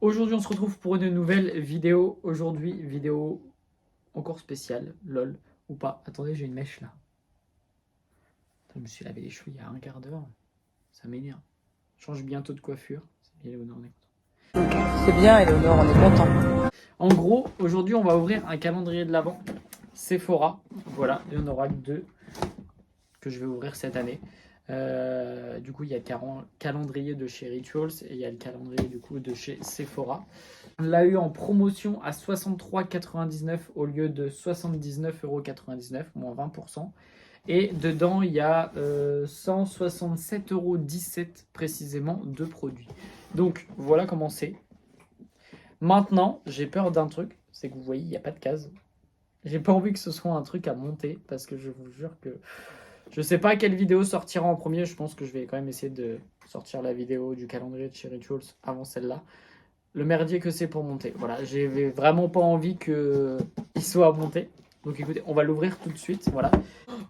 Aujourd'hui, on se retrouve pour une nouvelle vidéo. Aujourd'hui, vidéo encore spéciale, lol, ou pas. Attendez, j'ai une mèche là. Je me suis lavé les cheveux il y a un quart d'heure. Ça m'énerve. Je change bientôt de coiffure. C'est bien, Léonore, on est content. C'est bien, Eleonore, on est content. En gros, aujourd'hui, on va ouvrir un calendrier de l'Avent Sephora. Voilà, il y en aura que 2 que je vais ouvrir cette année. Du coup, il y a le calendrier de chez Rituals et il y a le calendrier du coup de chez Sephora. On l'a eu en promotion à 63,99 € au lieu de 79,99 €, moins 20%. Et dedans, il y a 167,17 € précisément de produits. Donc, voilà comment c'est. Maintenant, j'ai peur d'un truc, c'est que vous voyez, il n'y a pas de case. J'ai pas envie que ce soit un truc à monter, parce que je vous jure que je sais pas quelle vidéo sortira en premier. Je pense que je vais quand même essayer de sortir la vidéo du calendrier de chez Rituals avant celle-là. Le merdier que c'est pour monter. Voilà, j'ai vraiment pas envie qu'il soit monté. Donc écoutez, on va l'ouvrir tout de suite. Voilà.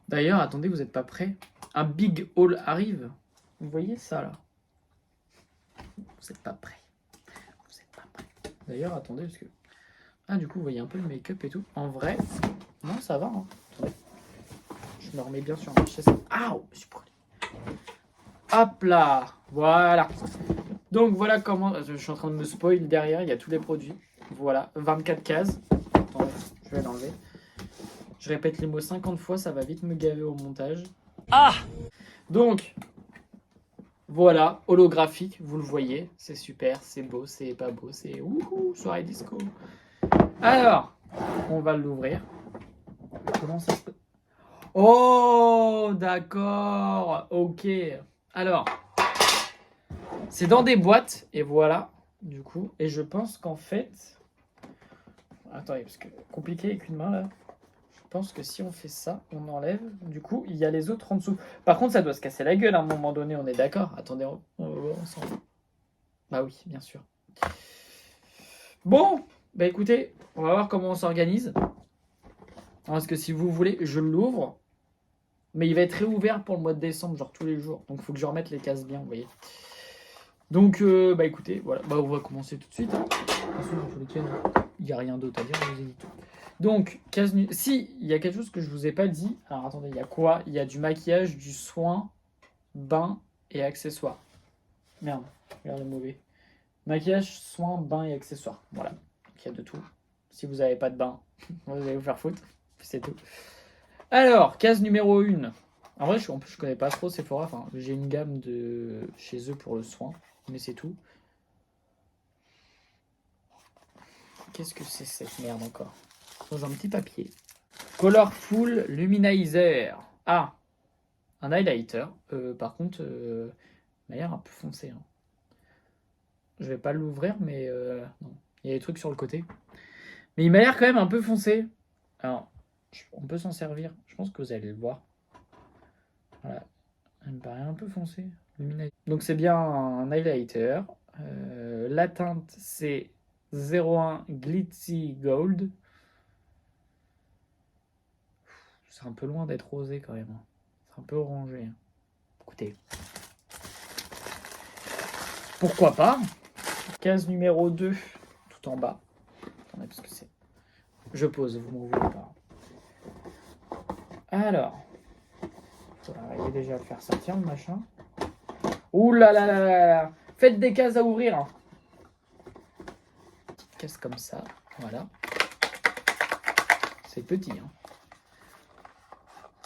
D'ailleurs, attendez, vous n'êtes pas prêts? Un big haul arrive. Vous voyez ça là? Vous n'êtes pas prêts. Vous n'êtes pas prêts. D'ailleurs, attendez, parce que. Ah, du coup, vous voyez un peu le make-up et tout. En vrai, non, ça va. Hein. Attendez. Je me remets bien sur ma chaise. Ah, je suis brûlé. Hop là. Voilà. Donc voilà comment. Je suis en train de me spoil derrière. Il y a tous les produits. Voilà. 24 cases. Attendez, je vais l'enlever. Je répète les mots 50 fois. Ça va vite me gaver au montage. Ah! Donc. Voilà, holographique, vous le voyez, c'est super, c'est beau, c'est pas beau, c'est wouhou, soirée disco. Alors, on va l'ouvrir. Comment ça se... Oh, d'accord, ok. Alors, c'est dans des boîtes, et voilà, du coup. Et je pense qu'en fait... Attendez, parce que compliqué avec une main, là. Je pense que si on fait ça, on enlève. Du coup, il y a les autres en dessous. Par contre, ça doit se casser la gueule à un moment donné, on est d'accord. Attendez, on va voir ensemble. Bah oui, bien sûr. Bon, bah écoutez, on va voir comment on s'organise. Parce que si vous voulez, je l'ouvre. Mais il va être réouvert pour le mois de décembre, genre tous les jours. Donc il faut que je remette les cases bien, vous voyez. Donc, bah écoutez, voilà. Bah on va commencer tout de suite. Hein. De toute façon, dans lesquels il n'y a rien d'autre à dire, je vous ai dit tout. Donc, si, il y a quelque chose que je vous ai pas dit. Alors attendez, il y a quoi? Il y a du maquillage, du soin, bain et accessoires. Merde, regarde le mauvais. Maquillage, soin, bain et accessoires. Voilà. Donc il y a de tout. Si vous n'avez pas de bain, vous allez vous faire foutre. C'est tout. Alors, case numéro 1. En vrai, en plus, je connais pas trop Sephora. Enfin, j'ai une gamme de chez eux pour le soin. Mais c'est tout. Qu'est-ce que c'est cette merde encore? Dans un petit papier. Colorful Luminizer. Ah, un highlighter. Par contre, il m'a l'air un peu foncé. Hein. Je vais pas l'ouvrir, mais non. Il y a des trucs sur le côté. Mais il m'a l'air quand même un peu foncé. Alors, on peut s'en servir. Je pense que vous allez le voir. Voilà. Il me paraît un peu foncé. Donc c'est bien un highlighter. La teinte c'est 01 Glitzy Gold. C'est un peu loin d'être rosé quand même. C'est un peu orangé. Écoutez. Pourquoi pas? Case numéro 2, tout en bas. Attendez, parce que c'est... Je pose, vous m'en voulez pas. Alors. Il est déjà à le faire sortir le machin. Ouh là là là là. Faites des cases à ouvrir. Petite case comme ça. Voilà. C'est petit. Hein.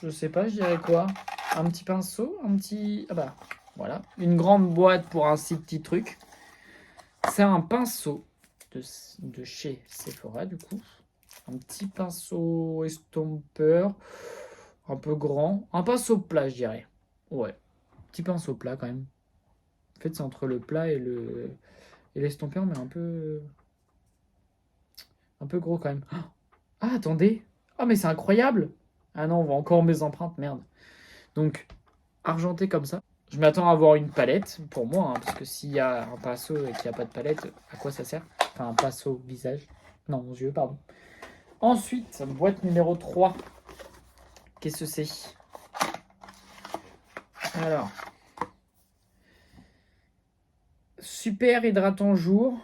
Je sais pas, je dirais quoi? Un petit pinceau, un petit... Ah bah, voilà. Une grande boîte pour un si petit truc. C'est un pinceau de chez Sephora, du coup. Un petit pinceau estompeur. Un peu grand. Un pinceau plat, je dirais. Ouais. Petit pinceau plat, quand même. En fait, c'est entre le plat et l'estompeur, mais un peu gros, quand même. Ah, attendez. Ah, mais c'est incroyable. Ah non, on voit encore mes empreintes, merde. Donc, argenté comme ça. Je m'attends à avoir une palette, pour moi, hein, parce que s'il y a un pinceau et qu'il n'y a pas de palette, à quoi ça sert? Enfin, un pinceau visage. Non, aux yeux, pardon. Ensuite, boîte numéro 3. Qu'est-ce que c'est? Alors. Super hydratant jour.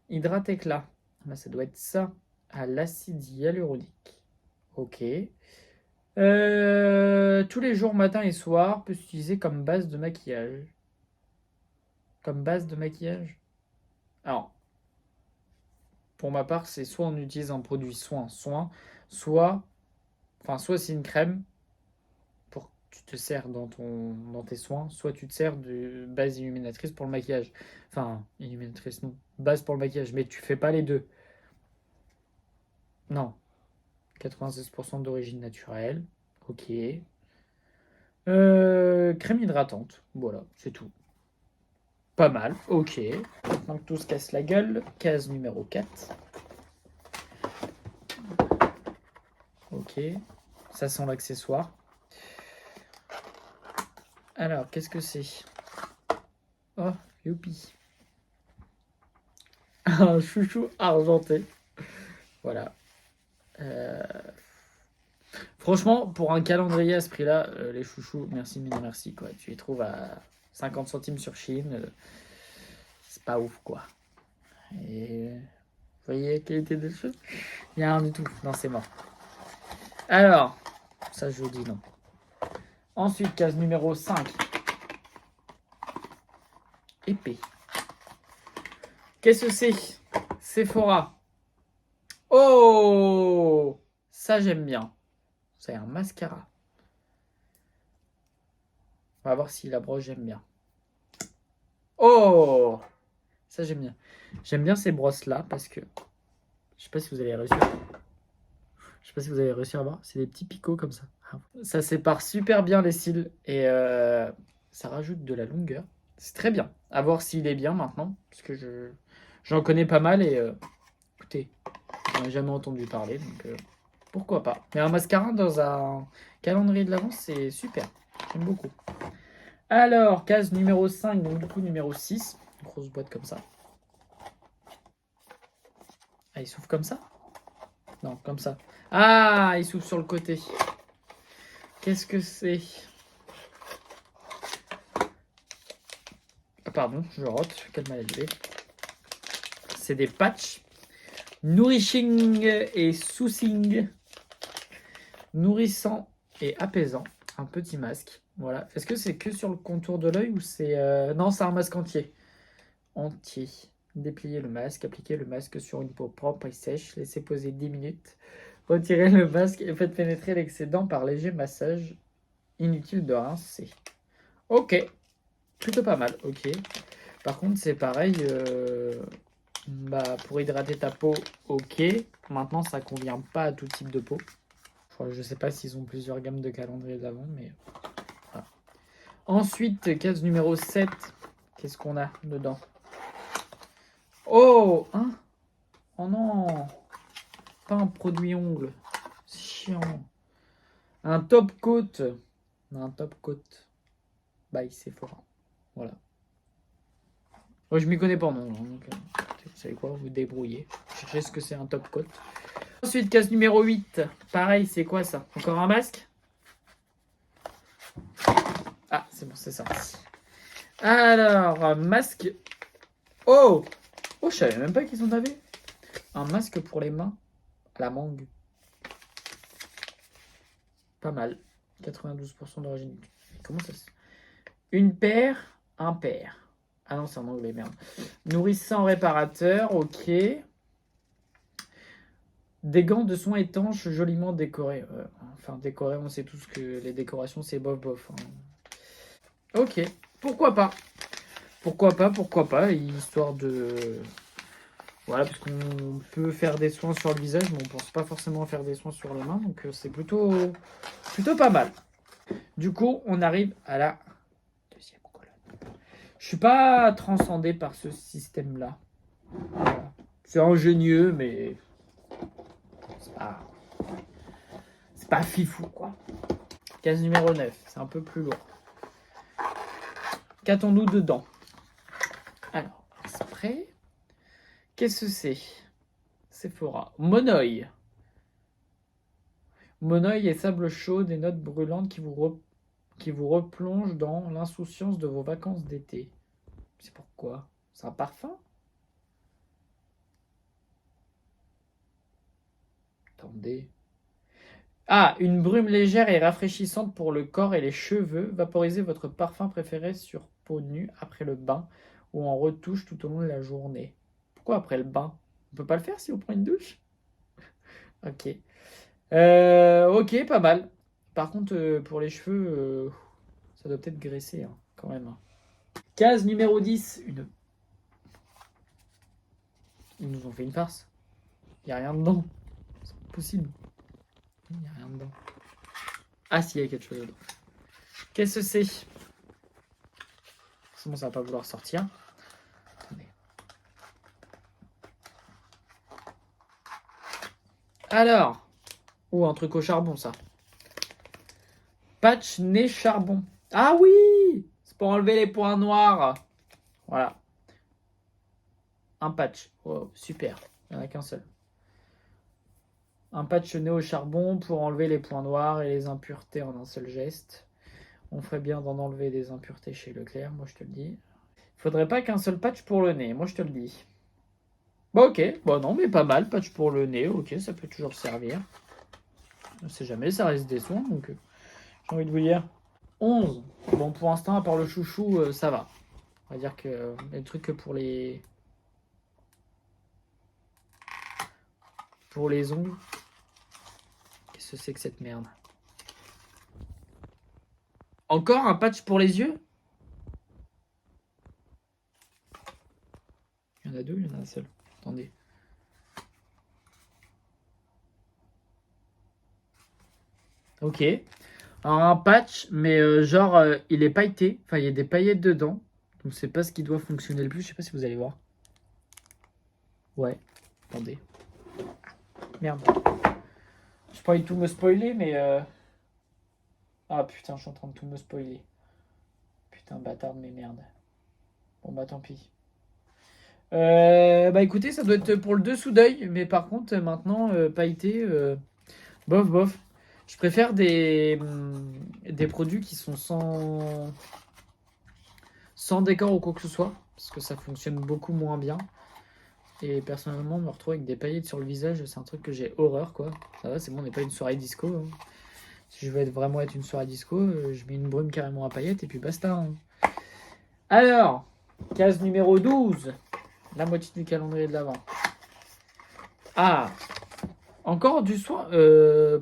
Hydrate éclat. Bah, ça doit être ça. À l'acide hyaluronique. Ok. Tous les jours, matin et soir, peut s'utiliser comme base de maquillage. Comme base de maquillage. Alors, pour ma part, c'est soit on utilise un produit soin, soit, soit c'est une crème pour que tu te sers dans tes soins, soit tu te sers de base illuminatrice pour le maquillage. Enfin, illuminatrice non, base pour le maquillage, mais tu fais pas les deux. Non, 96% d'origine naturelle. Ok. Crème hydratante. Voilà, c'est tout. Pas mal. Ok. Maintenant que tout se casse la gueule, case numéro 4. Ok. Ça sent l'accessoire. Alors, qu'est-ce que c'est? Oh, youpi. Un chouchou argenté. Voilà. Euh, Franchement, pour un calendrier à ce prix-là, les chouchous, merci, mais non merci, quoi. Tu les trouves à 50 centimes sur Chine. C'est pas ouf, quoi. Et vous voyez la qualité des choses? Il n'y a rien du tout. Non, c'est mort. Alors, ça, je vous dis non. Ensuite, case numéro 5. Épée. Qu'est-ce que c'est? Sephora. Oh! Ça, j'aime bien. C'est un mascara. On va voir si la broche, j'aime bien. Oh! Ça, j'aime bien. J'aime bien ces brosses-là parce que... Je sais pas si vous allez réussir. Je sais pas si vous allez réussir à voir. C'est des petits picots comme ça. Ça sépare super bien les cils et ça rajoute de la longueur. C'est très bien. À voir s'il est bien maintenant. Parce que j'en connais pas mal et écoutez, j'en ai jamais entendu parler. Donc pourquoi pas. Mais un mascara dans un calendrier de l'avance, c'est super. J'aime beaucoup. Alors, case numéro 5, donc du coup numéro 6. Une grosse boîte comme ça. Ah, il s'ouvre comme ça? Non, comme ça. Ah, il s'ouvre sur le côté. Qu'est-ce que c'est? Ah, pardon, je rote. Quelle maladie. C'est des patchs. Nourishing et soothing. Nourrissant et apaisant. Un petit masque. Voilà. Est-ce que c'est que sur le contour de l'œil ou c'est... Non, c'est un masque entier. Entier. Dépliez le masque. Appliquez le masque sur une peau propre et sèche. Laissez poser 10 minutes. Retirez le masque et faites pénétrer l'excédent par léger massage. Inutile de rincer. Ok. Plutôt pas mal. Ok. Par contre, c'est pareil. Pour hydrater ta peau, ok. Maintenant, ça convient pas à tout type de peau. Je sais pas s'ils ont plusieurs gammes de calendrier d'avant, mais voilà. Ensuite, case numéro 7. Qu'est-ce qu'on a dedans? Oh, hein? Oh non! Pas un produit ongle. C'est chiant. Un top coat. Un top coat. By Sephora. Voilà. Je m'y connais pas, non. Donc, vous savez quoi? Vous débrouillez. Cherchez ce que c'est un top coat. Ensuite, case numéro 8. Pareil, c'est quoi ça? Encore un masque? Ah, c'est bon, c'est ça. Alors, masque. Oh! Oh, je savais même pas qu'ils en avaient. Un masque pour les mains. À la mangue. Pas mal. 92% d'origine. Comment ça se... Une paire, un paire. Ah non, c'est en anglais, merde. Nourrissant réparateur, ok. Des gants de soins étanches joliment décorés. Enfin, décorés, on sait tous que les décorations, c'est bof bof. Hein. Ok, pourquoi pas? Pourquoi pas, histoire de... Voilà, parce qu'on peut faire des soins sur le visage, mais on pense pas forcément faire des soins sur les mains, donc c'est plutôt pas mal. Du coup, on arrive à la deuxième colonne. Je suis pas transcendé par ce système-là. Voilà. C'est ingénieux, mais c'est pas fifou, quoi. Case numéro 9, c'est un peu plus lourd. Qu'attendons-nous dedans? Alors, spray. Qu'est-ce que c'est? Sephora. Monoï. Monoï et sable chaud, des notes brûlantes qui vous replongent dans l'insouciance de vos vacances d'été. C'est pourquoi? C'est un parfum? Attendez. Ah, une brume légère et rafraîchissante pour le corps et les cheveux. Vaporisez votre parfum préféré sur peau nue après le bain ou en retouche tout au long de la journée. Pourquoi après le bain? On peut pas le faire si on prend une douche? Ok. Ok, pas mal. Par contre, pour les cheveux, ça doit peut-être graisser hein, quand même. Case numéro 10. Ils nous ont fait une farce. Il n'y a rien dedans. C'est pas possible. Il n'y a rien dedans. Ah si, il y a quelque chose dedans. Qu'est-ce que c'est? C'est bon, ça va pas vouloir sortir. Attendez. Alors. Oh, un truc au charbon, ça. Patch nez charbon. Ah oui! C'est pour enlever les points noirs. Voilà. Un patch. Oh, super. Il n'y en a qu'un seul. Un patch nez au charbon pour enlever les points noirs et les impuretés en un seul geste. On ferait bien d'en enlever des impuretés chez Leclerc, moi je te le dis. Il faudrait pas qu'un seul patch pour le nez, moi je te le dis. Bon ok, bon non mais pas mal, patch pour le nez, ok, ça peut toujours servir. On sait jamais, ça reste des soins, donc j'ai envie de vous dire. 11. Bon pour l'instant, à part le chouchou, ça va. On va dire que les trucs pour les... Pour les ongles. Qu'est-ce que c'est que cette merde? Encore un patch pour les yeux? Il y en a deux, il y en a un seul. Attendez. Ok. Alors un patch, mais genre il est pailleté. Enfin, il y a des paillettes dedans. Donc c'est pas ce qui doit fonctionner le plus. Je sais pas si vous allez voir. Ouais. Attendez. Merde. Je pas du tout me spoiler, mais... Ah putain, je suis en train de tout me spoiler. Putain, bâtard de mes merdes. Bon bah tant pis. Bah écoutez, ça doit être pour le dessous d'œil. Mais par contre, maintenant, pailleté, bof, bof. Je préfère des produits qui sont sans décor ou quoi que ce soit. Parce que ça fonctionne beaucoup moins bien. Et personnellement, me retrouver avec des paillettes sur le visage, c'est un truc que j'ai horreur, quoi. Ça va, c'est bon, on n'est pas une soirée disco. Hein. Si je veux vraiment être une soirée disco, je mets une brume carrément à paillettes et puis basta. Hein. Alors, case numéro 12. La moitié du calendrier de l'Avent. Ah, encore du soin.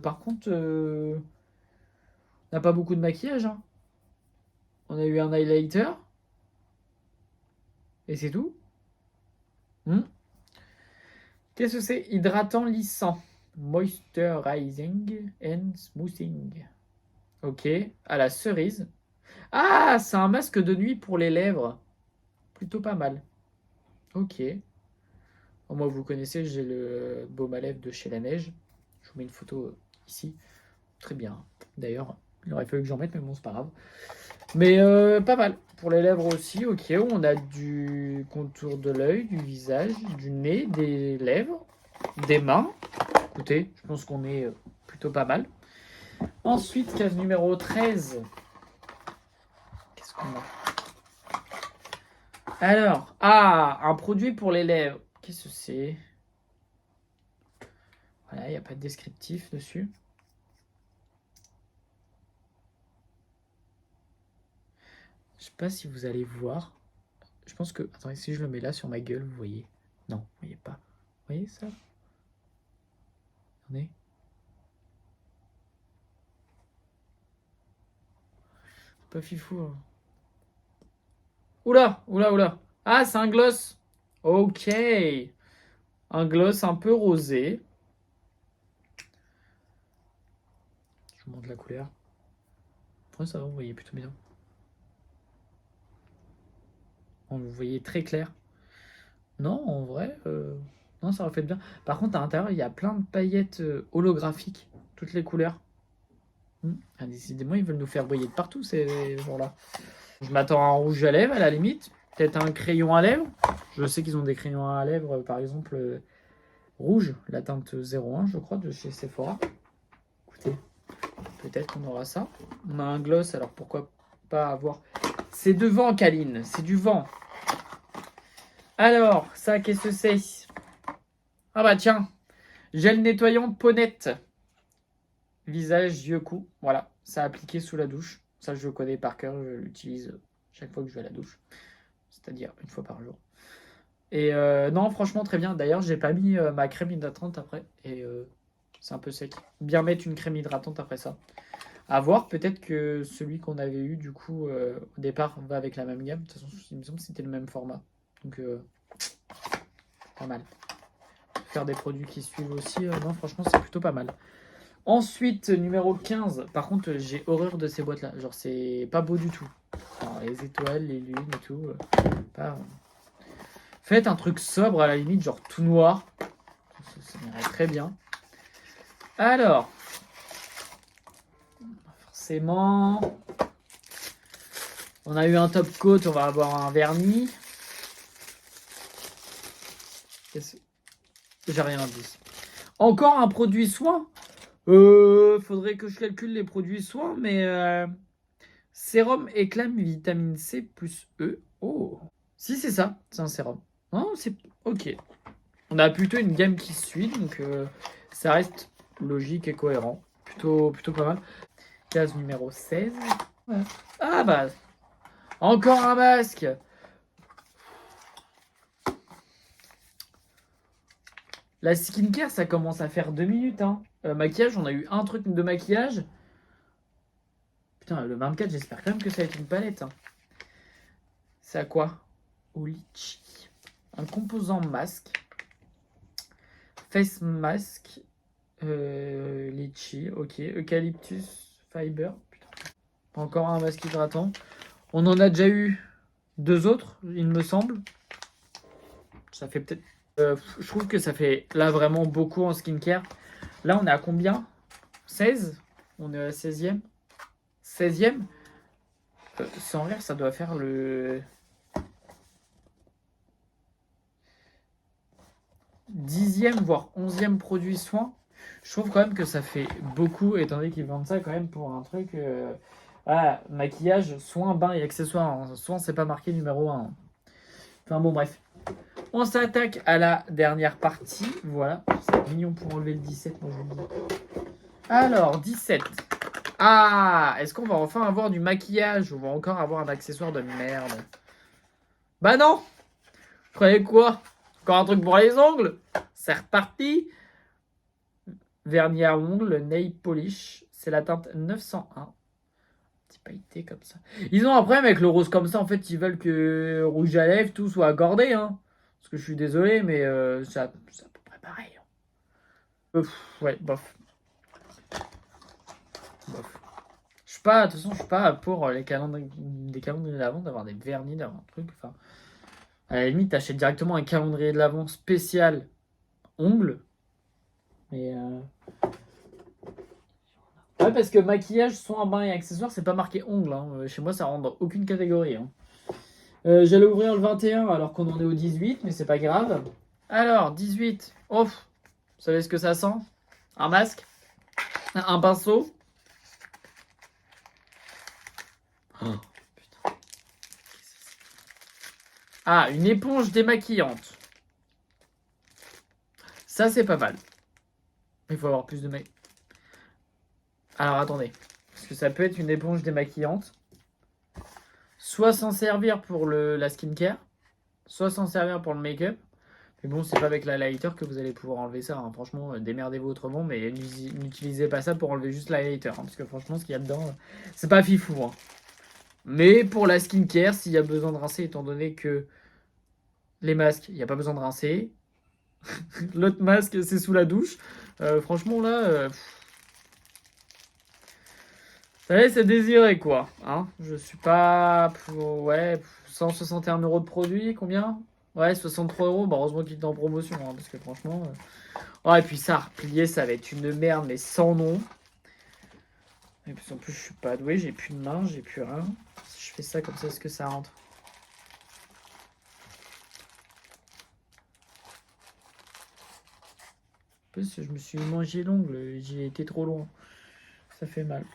Par contre, on n'a pas beaucoup de maquillage. Hein. On a eu un highlighter. Et c'est tout. Qu'est-ce que c'est? Hydratant lissant. Moisturizing and smoothing. Ok. À la cerise. Ah, c'est un masque de nuit pour les lèvres. Plutôt pas mal. Ok. Bon, moi, vous connaissez, j'ai le baume à lèvres de chez La Neige. Je vous mets une photo ici. Très bien. D'ailleurs, il aurait fallu que j'en mette, mais bon, c'est pas grave. Mais pas mal. Pour les lèvres aussi, ok. On a du contour de l'œil, du visage, du nez, des lèvres, des mains. Écoutez, je pense qu'on est plutôt pas mal. Ensuite, case numéro 13. Qu'est-ce qu'on a? Alors, un produit pour les lèvres. Qu'est-ce que c'est? Voilà, il n'y a pas de descriptif dessus. Je sais pas si vous allez voir. Je pense que... Attendez, si je le mets là sur ma gueule, vous voyez? Non, vous voyez pas. Vous voyez ça? Attendez. Pas fifou. Hein. Oula, oula, oula. Ah, c'est un gloss. Ok. Un gloss un peu rosé. Je vous montre la couleur. Ouais, ça va, vous voyez plutôt bien. Vous voyez très clair. Non, en vrai, non, ça reflète bien. Par contre, à l'intérieur, il y a plein de paillettes holographiques. Toutes les couleurs. Ah, décidément, ils veulent nous faire briller de partout, ces gens-là. Je m'attends à un rouge à lèvres, à la limite. Peut-être un crayon à lèvres. Je sais qu'ils ont des crayons à lèvres, par exemple, rouge, la teinte 01, je crois, de chez Sephora. Écoutez, peut-être qu'on aura ça. On a un gloss, alors pourquoi pas avoir... C'est de vent, Kaline, c'est du vent. Alors, ça, qu'est-ce que c'est? Ah bah tiens, Gel nettoyant Ponette. Visage, yeux, cou. Voilà, ça a appliqué sous la douche. Ça, je le connais par cœur. Je l'utilise chaque fois que je vais à la douche. C'est-à-dire une fois par jour. Et non, franchement, très bien. D'ailleurs, j'ai pas mis ma crème hydratante après. Et c'est un peu sec. Bien mettre une crème hydratante après ça. À voir, peut-être que celui qu'on avait eu, du coup, au départ, va avec la même gamme. De toute façon, il me semble que c'était le même format. Donc, pas mal. Faire des produits qui suivent aussi, non, franchement, c'est plutôt pas mal. Ensuite, numéro 15. Par contre, j'ai horreur de ces boîtes-là. Genre, c'est pas beau du tout. Alors, les étoiles, les lunes et tout. Pas... Faites un truc sobre à la limite, genre tout noir. Ça irait très bien. Alors, forcément, on a eu un top coat, on va avoir un vernis. J'ai rien dit. Encore un produit soin. Faudrait que je calcule les produits soins, mais sérum éclame vitamine C plus E. Oh, si c'est ça, c'est un sérum. Non, c'est ok. On a plutôt une gamme qui suit, donc ça reste logique et cohérent. Plutôt pas mal. Case numéro 16. Ouais. Ah bah, encore un masque. La skincare, ça commence à faire 2 minutes. Hein. Maquillage, on a eu un truc de maquillage. Putain, le 24, j'espère quand même que ça va être une palette. Hein. C'est à quoi? Olichi. Un composant masque. Face mask. Litchi, ok. Eucalyptus fiber. Putain. Encore un masque hydratant. On en a déjà eu 2 autres, il me semble. Ça fait peut-être... je trouve que ça fait là vraiment beaucoup en skincare. Là, on est à combien? 16? On est à la 16e? 16e? Sans rire, ça doit faire le 10e, voire 11e produit soin. Je trouve quand même que ça fait beaucoup, étant donné qu'ils vendent ça quand même pour un truc... maquillage, soins, bain et accessoires. Hein. Soins, c'est pas marqué numéro 1. Hein. Enfin bon, bref. On s'attaque à la dernière partie. Voilà. C'est mignon pour enlever le 17, moi je vous le dis. Alors, 17. Ah, est-ce qu'on va enfin avoir du maquillage ou on va encore avoir un accessoire de merde? Bah non. Vous croyez quoi? Encore un truc pour les ongles? C'est reparti. Vernis à ongles, nail polish. C'est la teinte 901. Petit pailleté comme ça. Ils ont un problème avec le rose comme ça. En fait, ils veulent que rouge à lèvres, tout soit accordé. Hein. Parce que je suis désolé, mais c'est à peu près pareil. Ouais, bof. Bof. Je suis pas, de toute façon, je suis pas pour les calendriers de l'avant d'avoir des vernis, d'avoir un truc. Enfin, à la limite, t'achètes directement un calendrier de l'avant spécial ongles. Mais ouais, parce que maquillage, soin, bain et accessoires, c'est pas marqué ongles. Hein. Chez moi, ça rentre dans aucune catégorie. Hein. J'allais ouvrir le 21 alors qu'on en est au 18, mais c'est pas grave. Alors, 18. Oh, vous savez ce que ça sent? Un masque? Un pinceau? Oh, putain. Ah, une éponge démaquillante. Ça, c'est pas mal. Il faut avoir plus de maquillage. Alors, attendez. Parce que ça peut être une éponge démaquillante. Soit s'en servir pour la skincare, soit s'en servir pour le make-up. Mais bon, c'est pas avec la lighter que vous allez pouvoir enlever ça. Hein. Franchement, démerdez-vous autrement, mais n'utilisez pas ça pour enlever juste la lighter. Hein, parce que franchement, ce qu'il y a dedans, c'est pas fifou. Hein. Mais pour la skincare, s'il y a besoin de rincer, étant donné que les masques, il n'y a pas besoin de rincer. L'autre masque, c'est sous la douche. Franchement, là... ça laisse à désirer, quoi. Hein, je suis pas... Ouais, 161 € de produit, combien? Ouais, 63 €. Bah, heureusement qu'il est en promotion, hein, parce que franchement... Ouais, et puis ça, replier, ça va être une merde, mais sans nom. Et puis en plus, je suis pas doué, j'ai plus de main, j'ai plus rien. Si je fais ça comme ça, est-ce que ça rentre? En plus, je me suis mangé l'ongle, j'ai été trop loin. Ça fait mal.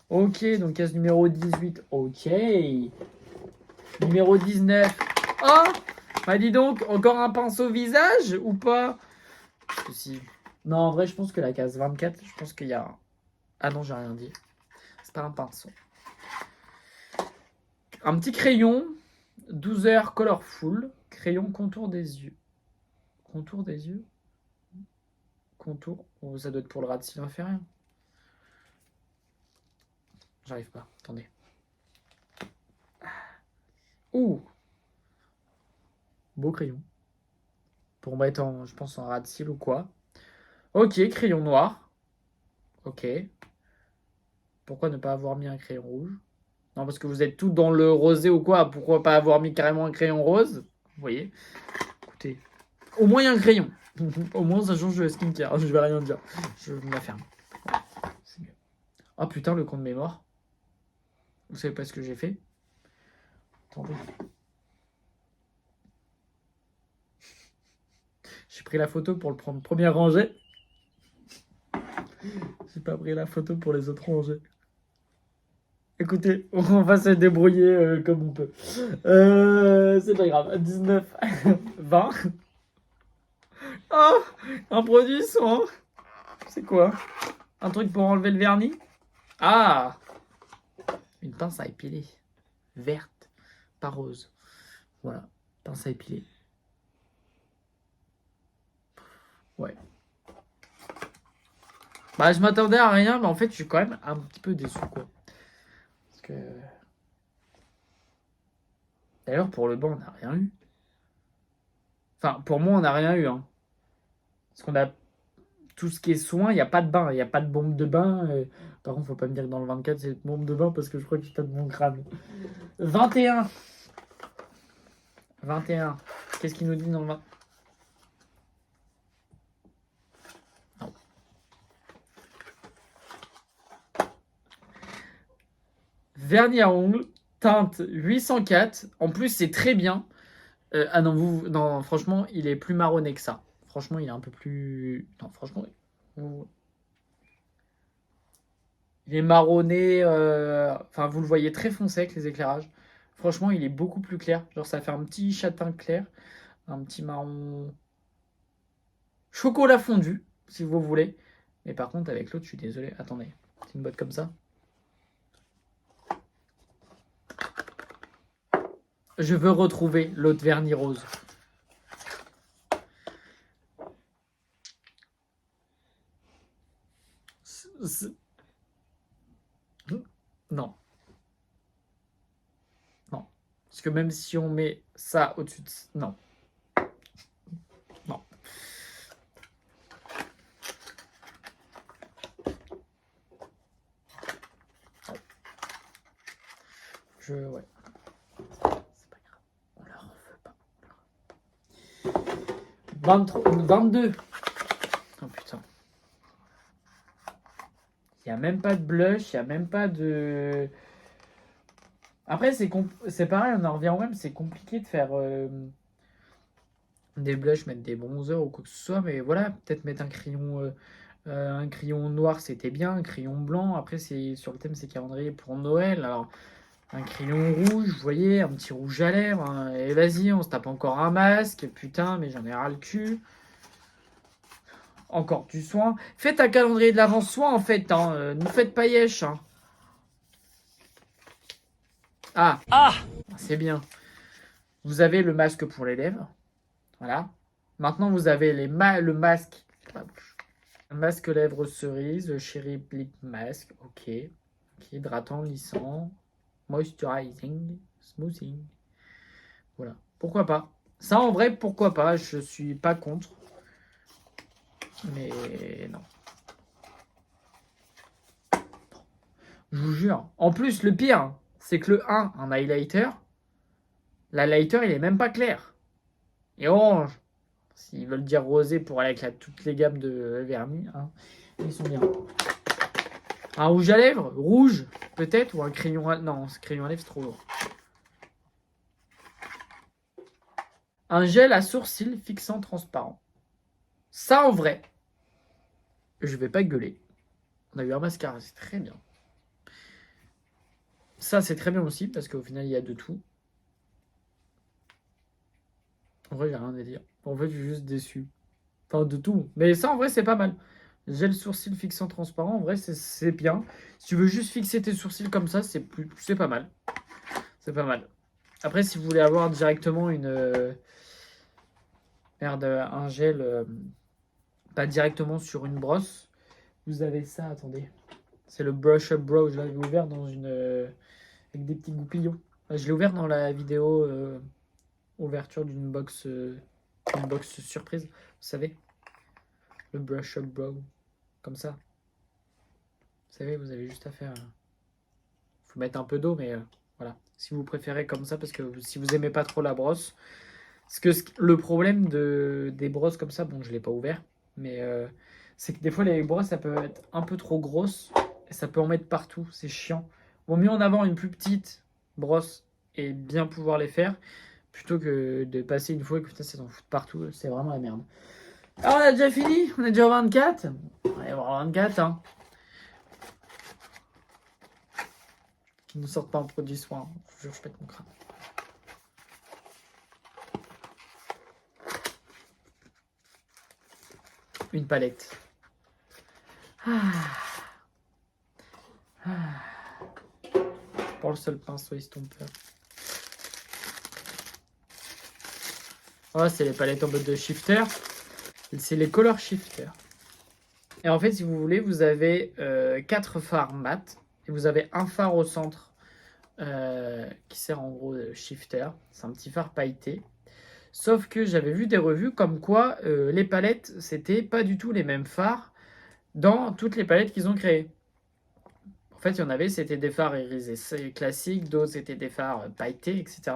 Ok, donc case numéro 18. Ok. Numéro 19. Oh, bah dis donc, encore un pinceau visage ou pas? Parce que si Non, en vrai, je pense que la case 24, je pense qu'il y a... Ah non, j'ai rien dit. C'est pas un pinceau. Un petit crayon, 12 heures colorful, crayon contour des yeux. Contour des yeux? Contour. Oh, ça doit être pour le ras de cils inférieur. J'arrive pas. Attendez. Ouh! Beau crayon. Pour mettre en, je pense, en ras de cils ou quoi. Ok, crayon noir. Ok. Pourquoi ne pas avoir mis un crayon rouge? Non, parce que vous êtes tous dans le rosé ou quoi? Pourquoi pas avoir mis carrément un crayon rose? Vous voyez? Écoutez. Au moins, il y a un crayon. Au moins, ça change de skincare. Je vais rien dire. Je me la ferme. C'est mieux. Oh putain, le compte mémoire. Vous savez pas ce que j'ai fait? Attendez. J'ai pris la photo pour le prendre première rangée. J'ai pas pris la photo pour les autres rangées. Écoutez, on va se débrouiller comme on peut. C'est pas grave. 19, 20. Oh, un produit soin. C'est quoi? Un truc pour enlever le vernis? Ah, une pince à épiler. Verte, pas rose. Voilà, pince à épiler. Ouais. Bah, je m'attendais à rien, mais en fait, je suis quand même un petit peu déçu, quoi. Parce que... D'ailleurs, pour le banc, on n'a rien eu. Enfin, pour moi, on n'a rien eu, hein. Parce qu'on a tout ce qui est soin, il n'y a pas de bain, il n'y a pas de bombe de bain. Par contre, faut pas me dire que dans le 24, c'est une bombe de bain parce que je crois que je tape mon crâne. 21. 21. Qu'est-ce qu'il nous dit dans le 20? Non. Vernis à ongles, teinte 804. En plus, c'est très bien. Ah non, non, franchement, il est plus marronné que ça. Franchement, il est un peu plus... Non, franchement, il est marronné. Enfin, vous le voyez très foncé avec les éclairages. Franchement, il est beaucoup plus clair. Genre, ça fait un petit châtain clair. Un petit marron... Chocolat fondu, si vous voulez. Mais par contre, avec l'autre, je suis désolé. Attendez, c'est une boîte comme ça. Je veux retrouver l'autre vernis rose. Non, non. Parce que même si on met ça au-dessus de... Non. Non. Ouais. C'est pas grave. On leur en veut pas. 23, 22. Oh putain. Il n'y a même pas de blush, il n'y a même pas de... Après, c'est pareil, on en revient au même, c'est compliqué de faire des blushs, mettre des bronzers ou quoi que ce soit, mais voilà, peut-être mettre un crayon noir, c'était bien, un crayon blanc, après, c'est sur le thème, c'est calendrier pour Noël, alors un crayon rouge, vous voyez, un petit rouge à lèvres, hein, et vas-y, on se tape encore un masque, putain, mais j'en ai ras le cul. Encore du soin. Faites un calendrier de l'avant soin, en fait, hein, ne faites pas yesh, hein. Ah, c'est bien. Vous avez le masque pour les lèvres. Voilà. Maintenant, vous avez le masque. Un masque lèvres cerise, cherry lip mask. Ok. Hydratant, lissant, moisturizing, smoothing. Voilà. Pourquoi pas? Ça, en vrai, pourquoi pas? Je suis pas contre. Mais non. Je vous jure. En plus, le pire, c'est que le 1, un highlighter, l'highlighter, il est même pas clair. Et orange. S'ils veulent dire rosé pour aller avec toutes les gammes de vernis, hein, ils sont bien. Un rouge à lèvres, rouge, peut-être, ou un crayon à... Non, ce crayon à lèvres, c'est trop lourd. Un gel à sourcils fixant transparent. Ça, en vrai, je vais pas gueuler. On a eu un mascara, c'est très bien. Ça, c'est très bien aussi, parce qu'au final, il y a de tout. En vrai, j'ai rien à dire. En fait, je suis juste déçu. Enfin, de tout. Mais ça, en vrai, c'est pas mal. Gel sourcil fixant transparent, en vrai, c'est bien. Si tu veux juste fixer tes sourcils comme ça, c'est pas mal. C'est pas mal. Après, si vous voulez avoir directement merde, un gel, pas directement sur une brosse, vous avez ça, attendez. C'est le Brush Up Brow, je l'avais ouvert dans avec des petits goupillons. Je l'ai ouvert dans la vidéo ouverture une box surprise, vous savez. Le Brush Up Brow, comme ça. Vous savez, vous avez juste à faire... faut mettre un peu d'eau, mais voilà. Si vous préférez comme ça, parce que si vous aimez pas trop la brosse... Parce que le problème des brosses comme ça, bon, je l'ai pas ouvert, mais c'est que des fois, les brosses, ça peut être un peu trop grosses, et ça peut en mettre partout, c'est chiant. Vaut mieux en avoir une plus petite brosse et bien pouvoir les faire, plutôt que de passer une fois et que putain, ça s'en fout partout, c'est vraiment la merde. Alors, on a déjà fini, on est déjà au 24. On va y avoir 24, hein. Qu'ils ne sortent pas en produit soin, je vous jure, je pète mon crâne. Une palette. Pour le seul pinceau estompeur. Oh, c'est les palettes en mode de shifter. C'est les color shifter. Et en fait, si vous voulez, vous avez 4 fards mat. Et vous avez un phare au centre qui sert en gros de shifter. C'est un petit phare pailleté. Sauf que j'avais vu des revues comme quoi les palettes, c'était pas du tout les mêmes fards dans toutes les palettes qu'ils ont créées. En fait, il y en avait, c'était des fards irisés classiques, d'autres c'était des fards pailletés, etc.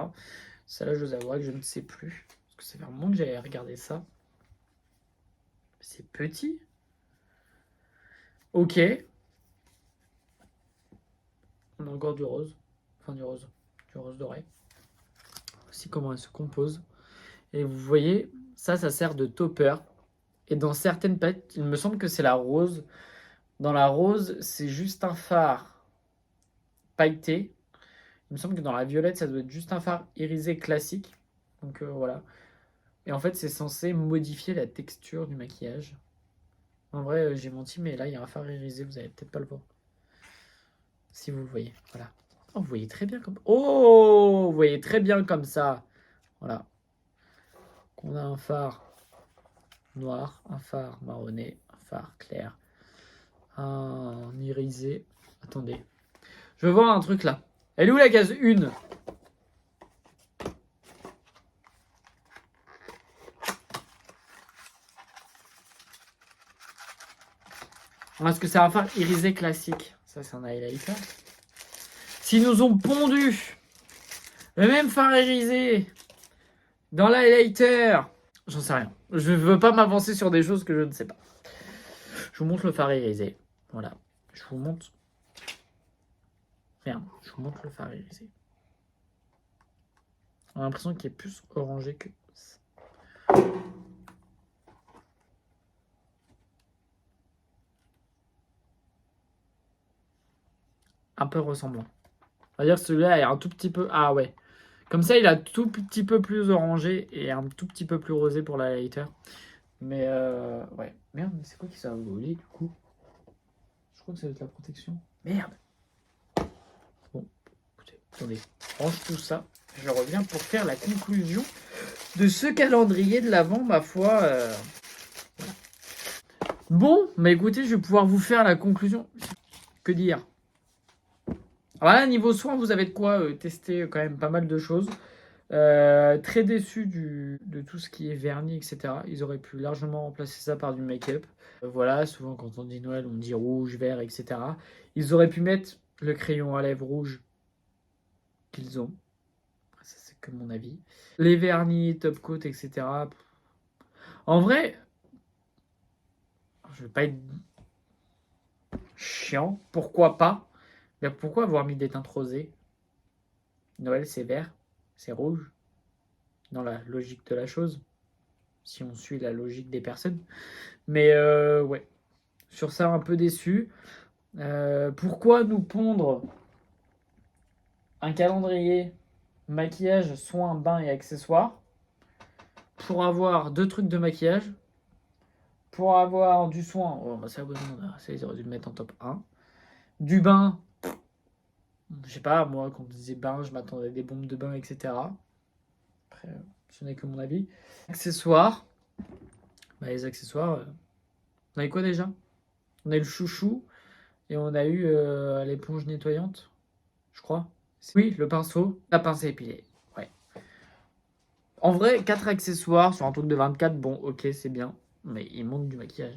Ça là, je vous avoue que je ne sais plus. Parce que ça fait un moment que j'avais regardé ça. C'est petit. Ok. On a encore du rose. Enfin, du rose. Du rose doré. Voici comment elle se compose. Et vous voyez, ça sert de topper. Et dans certaines palettes, il me semble que c'est la rose. Dans la rose, c'est juste un phare pailleté. Il me semble que dans la violette, ça doit être juste un phare irisé classique. Donc voilà. Et en fait, c'est censé modifier la texture du maquillage. En vrai, j'ai menti, mais là, il y a un phare irisé. Vous allez peut-être pas le voir. Si vous le voyez. Voilà. Oh, vous voyez très bien comme... Oh, vous voyez très bien comme ça. Voilà. On a un phare noir, un phare marronné, un phare clair, un irisé. Attendez. Je veux voir un truc là. Elle est où la case 1? Est-ce que c'est un phare irisé classique? Ça, c'est un highlighter. S'ils nous ont pondu le même phare irisé dans l'highlighter, j'en sais rien. Je ne veux pas m'avancer sur des choses que je ne sais pas. Je vous montre le phare irisé. Voilà. Je vous montre. Merde, je vous montre le phare irisé. On a l'impression qu'il est plus orangé que... Un peu ressemblant. On va dire que celui-là est un tout petit peu... Ah ouais. Comme ça, il a tout petit peu plus orangé et un tout petit peu plus rosé pour la lighter. Mais ouais. Merde, mais c'est quoi qui s'est volé du coup? Je crois que ça va être la protection. Merde. Bon, écoutez, attendez. Range tout ça. Je reviens pour faire la conclusion de ce calendrier de l'Avent, ma foi. Voilà. Bon, mais écoutez, je vais pouvoir vous faire la conclusion. Que dire? Voilà, niveau soin, vous avez de quoi tester quand même pas mal de choses. Très déçu de tout ce qui est vernis, etc. Ils auraient pu largement remplacer ça par du make-up. Voilà, souvent quand on dit Noël, on dit rouge, vert, etc. Ils auraient pu mettre le crayon à lèvres rouge qu'ils ont. Ça, c'est que mon avis. Les vernis, top coat, etc. En vrai, je vais pas être chiant. Pourquoi pas? Mais pourquoi avoir mis des teintes rosées? Noël, c'est vert, c'est rouge. Dans la logique de la chose. Si on suit la logique des personnes. Mais ouais. Sur ça, un peu déçu. Pourquoi nous pondre un calendrier, maquillage, soins, bain et accessoires pour avoir 2 trucs de maquillage Pour avoir du soin, oh, bah ça, ouais, ça, ils auraient dû le mettre en top 1. Du bain, je sais pas, moi, quand on disait bain, je m'attendais à des bombes de bain, etc. Après, ce n'est que mon avis. Accessoires, bah, les accessoires, on a eu quoi déjà? On a eu le chouchou et on a eu l'éponge nettoyante, je crois. Oui, le pinceau, la pince à épiler. Ouais. En vrai, 4 accessoires sur un truc de 24, bon, ok, c'est bien. Mais il manque du maquillage.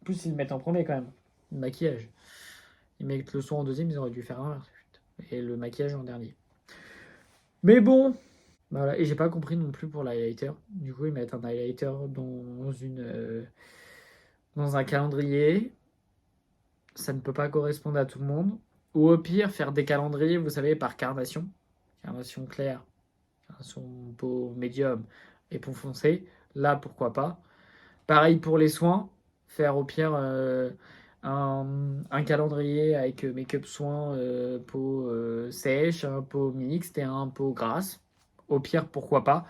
En plus, ils le mettent en premier quand même. Le maquillage. Ils mettent le soin en deuxième, ils auraient dû faire un. Et le maquillage en dernier. Mais bon, voilà. Et j'ai pas compris non plus pour l'highlighter. Du coup, ils mettent un highlighter dans un calendrier. Ça ne peut pas correspondre à tout le monde. Ou au pire, faire des calendriers, vous savez, par carnation. Carnation claire, carnation peau médium et peau foncée. Là, pourquoi pas. Pareil pour les soins. Faire au pire un calendrier avec make-up soins, peau sèche, un peau mixte et un peau grasse. Au pire, pourquoi pas.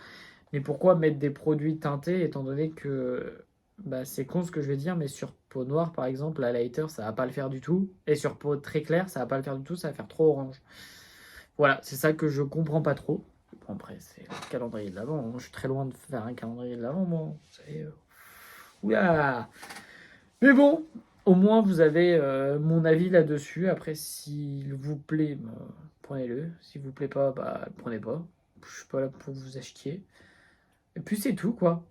Mais pourquoi mettre des produits teintés étant donné que bah, c'est con ce que je vais dire, mais sur peau noire par exemple, la lighter ça va pas le faire du tout. Et sur peau très claire, ça va pas le faire du tout, ça va faire trop orange. Voilà, c'est ça que je comprends pas trop. Bon, après, c'est le calendrier de l'avant. Je suis très loin de faire un calendrier de l'avant, moi. Vous savez, oula. Mais bon, au moins vous avez mon avis là-dessus. Après, s'il vous plaît, bah, prenez-le. S'il vous plaît pas, bah prenez pas. Je suis pas là pour vous acheter. Et puis c'est tout, quoi.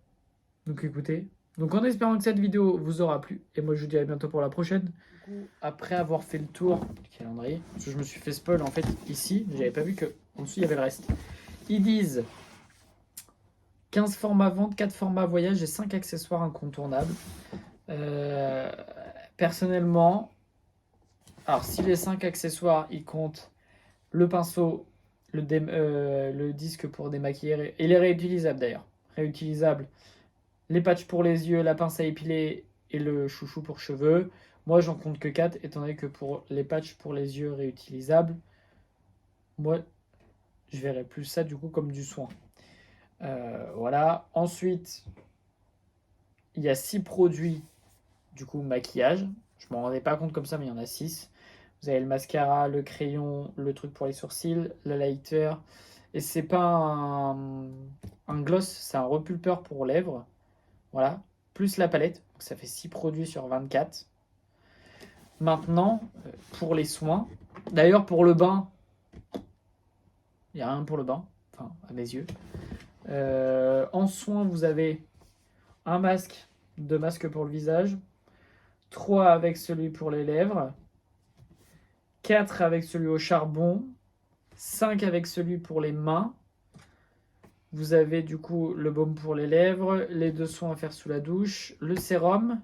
Donc écoutez. Donc en espérant que cette vidéo vous aura plu. Et moi je vous dis à bientôt pour la prochaine. Du coup, après avoir fait le tour du calendrier, parce que je me suis fait spoil en fait ici, j'avais pas vu que en dessous il y avait le reste. Ils disent 15 formats vente, 4 formats voyage et 5 accessoires incontournables. Personnellement, alors si les 5 accessoires ils comptent le pinceau, le disque pour démaquiller, et les réutilisables d'ailleurs, réutilisables, les patchs pour les yeux, la pince à épiler et le chouchou pour cheveux. Moi, j'en compte que 4, étant donné que pour les patchs pour les yeux réutilisables, moi, je verrais plus ça du coup comme du soin. Voilà. Ensuite, il y a 6 produits du coup maquillage. Je m'en rendais pas compte comme ça, mais il y en a 6. Vous avez le mascara, le crayon, le truc pour les sourcils, le lighter. Et c'est pas un gloss, c'est un repulpeur pour lèvres. Voilà. Plus la palette. Donc ça fait 6 produits sur 24. Maintenant, pour les soins. D'ailleurs, pour le bain, il n'y a rien pour le bain. Enfin, à mes yeux. En soins, vous avez un masque, 2 masques pour le visage. 3 avec celui pour les lèvres. 4 avec celui au charbon. 5 avec celui pour les mains. Vous avez du coup le baume pour les lèvres, les 2 soins à faire sous la douche, le sérum,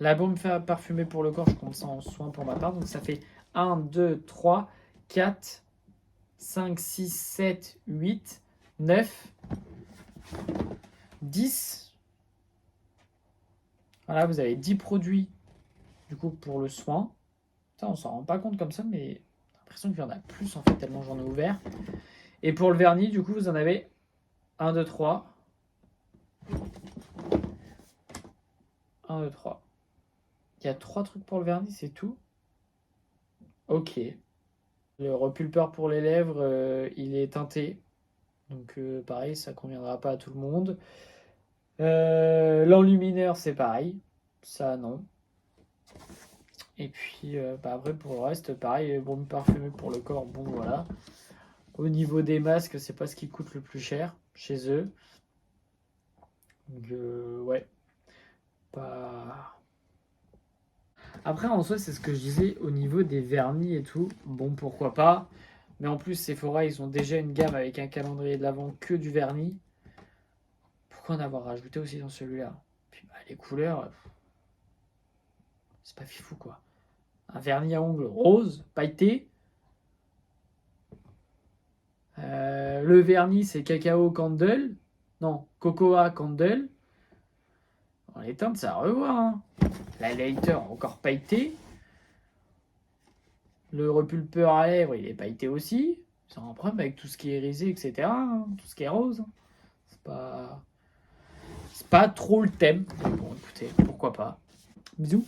la baume parfumée pour le corps, je compte ça en soin pour ma part. Donc ça fait 1, 2, 3, 4, 5, 6, 7, 8, 9, 10. Voilà, vous avez 10 produits du coup pour le soin. Ça, on s'en rend pas compte comme ça, mais j'ai l'impression qu'il y en a plus en fait, tellement j'en ai ouvert. Et pour le vernis, du coup, vous en avez 1, 2, 3. 1, 2, 3. Il y a 3 trucs pour le vernis, c'est tout. Ok. Le repulpeur pour les lèvres, il est teinté. Donc pareil, ça conviendra pas à tout le monde. L'enlumineur, c'est pareil. Ça, non. Et puis après, pour le reste, pareil, baume parfumé pour le corps, bon, voilà. Au niveau des masques, c'est pas ce qui coûte le plus cher chez eux. Donc, ouais. Pas... Après, en soi, c'est ce que je disais au niveau des vernis et tout. Bon, pourquoi pas. Mais en plus, Sephora, ils ont déjà une gamme avec un calendrier de l'avant que du vernis. Pourquoi en avoir rajouté aussi dans celui-là? Puis bah, les couleurs, c'est pas fifou quoi. Un vernis à ongles rose, pailleté. Le vernis, c'est cacao candle. Non, cocoa candle. Bon, les teintes, ça revoit. Hein. La lighter, encore pailleté. Le repulpeur à lèvres, il est pailleté aussi. C'est un problème avec tout ce qui est irisé, etc. hein, tout ce qui est rose. hein. C'est pas trop le thème. Mais bon, écoutez, pourquoi pas. Bisous.